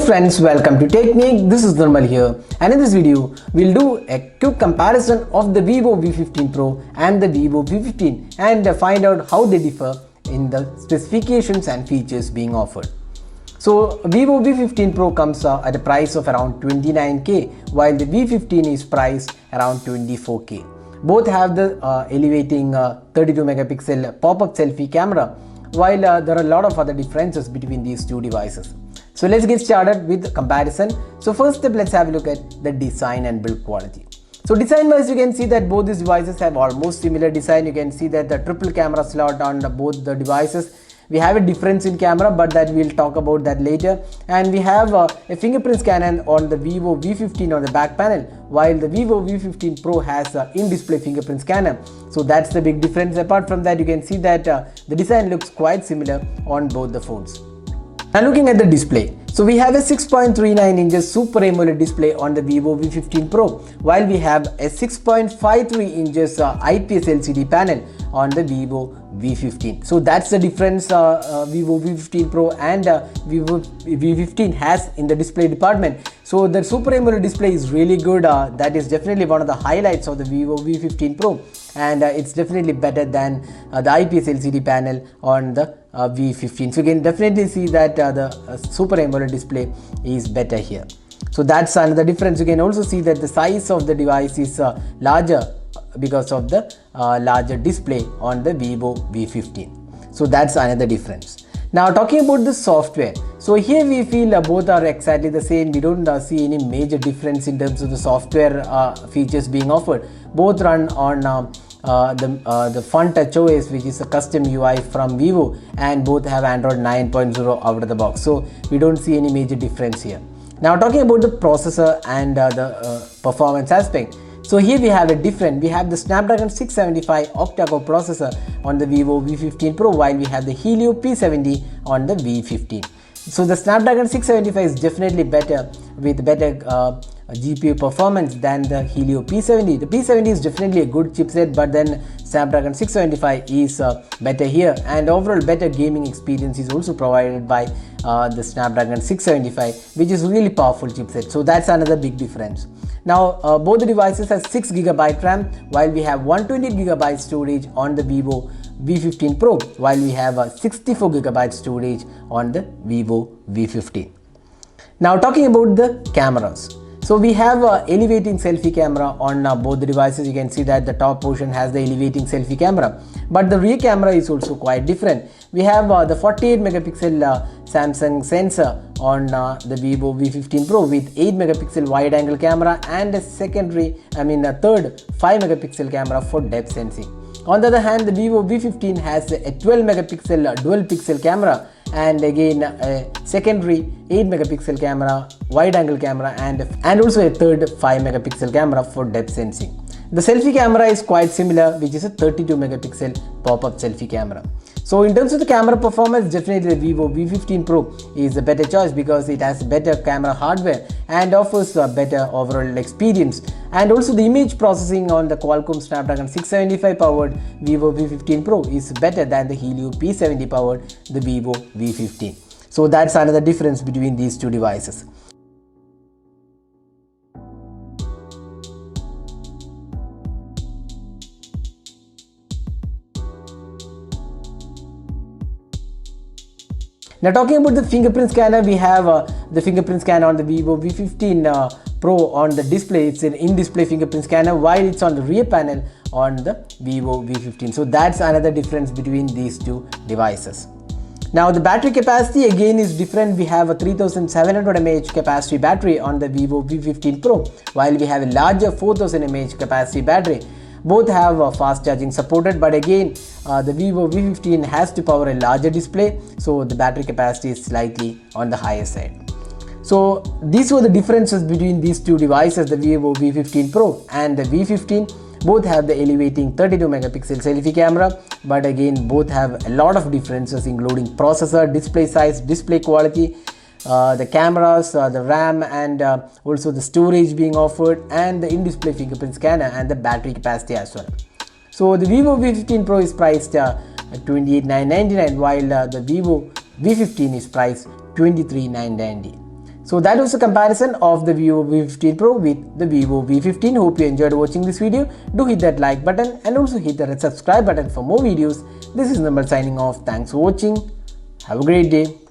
friends, welcome to Technique. This is Nirmal here, and in this video we'll do a quick comparison of the Vivo V15 Pro and the Vivo V15 and find out how they differ in the specifications and features being offered. So Vivo V15 Pro comes at a price of around 29k, while the V15 is priced around 24k. Both have the elevating 32 megapixel pop-up selfie camera, while there are a lot of other differences between these two devices. So let's get started with the comparison. So first step, let's have a look at the design and build quality. So design wise, you can see that both these devices have almost similar design. You can see that the triple camera slot on both the devices. We have a difference in camera, but that we'll talk about that later. And we have a fingerprint scanner on the Vivo V15 on the back panel, while the Vivo V15 Pro has an in-display fingerprint scanner. So that's the big difference. Apart from that, you can see that the design looks quite similar on both the phones. Now looking at the display, so we have a 6.39 inches Super AMOLED display on the Vivo V15 Pro, while we have a 6.53 inches IPS LCD panel on the Vivo V15. So that's the difference Vivo V15 Pro and Vivo V15 has in the display department. So the Super AMOLED display is really good. That is definitely one of the highlights of the Vivo V15 Pro, and it's definitely better than the IPS LCD panel on the V15. So you can definitely see that the Super AMOLED display is better here. So that's another difference. You can also see that the size of the device is larger because of the larger display on the Vivo V15. So that's another difference. Now talking about the software, so here we feel both are exactly the same. We don't see any major difference in terms of the software features being offered. Both run on the Fun Touch OS, which is a custom UI from Vivo, and both have Android 9.0 out of the box. So we don't see any major difference here. Now talking about the processor and the performance aspect. So here we have we have the Snapdragon 675 octa-core processor on the Vivo V15 Pro, while we have the Helio P70 on the V15. So the Snapdragon 675 is definitely better, with better GPU performance than the Helio P70. The P70 is definitely a good chipset, but then Snapdragon 675 is better here, and overall better gaming experience is also provided by the Snapdragon 675, which is really powerful chipset. So that's another big difference. Now both the devices have 6GB RAM, while we have 128GB storage on the Vivo V15 Pro, while we have 64GB storage on the Vivo V15. Now talking about the cameras. So we have elevating selfie camera on both the devices. You can see that the top portion has the elevating selfie camera, but the rear camera is also quite different. We have the 48 megapixel Samsung sensor on the Vivo V15 Pro with 8 megapixel wide angle camera and a third 5 megapixel camera for depth sensing. On the other hand, the Vivo V15 has a 12 megapixel dual pixel camera, and again a secondary 8 megapixel camera, wide angle camera, and also a third 5 megapixel camera for depth sensing. The selfie camera is quite similar, which is a 32 megapixel pop-up selfie camera. So in terms of the camera performance, definitely the Vivo V15 Pro is a better choice because it has better camera hardware and offers a better overall experience. And also the image processing on the Qualcomm Snapdragon 675 powered Vivo V15 Pro is better than the Helio P70 powered the Vivo V15. So that's another difference between these two devices. Now talking about the fingerprint scanner, we have the fingerprint scanner on the Vivo V15 Pro on the display. It's an in-display fingerprint scanner, while it's on the rear panel on the Vivo V15. So that's another difference between these two devices. Now the battery capacity again is different. We have a 3700 mAh capacity battery on the Vivo V15 Pro, while we have a larger 4000 mAh capacity battery. Both have fast charging supported, but again the Vivo V15 has to power a larger display, so the battery capacity is slightly on the higher side. So these were the differences between these two devices, the Vivo V15 Pro and the V15. Both have the elevating 32 megapixel selfie camera, but again both have a lot of differences, including processor, display size, display quality, the cameras, the RAM, and also the storage being offered, and the in-display fingerprint scanner, and the battery capacity as well. So the Vivo V15 Pro is priced at $28,999, while the Vivo V15 is priced $23,990. So that was a comparison of the Vivo V15 Pro with the Vivo V15. Hope you enjoyed watching this video. Do hit that like button and also hit the subscribe button for more videos. This is Nirmal signing off. Thanks for watching. Have a great day.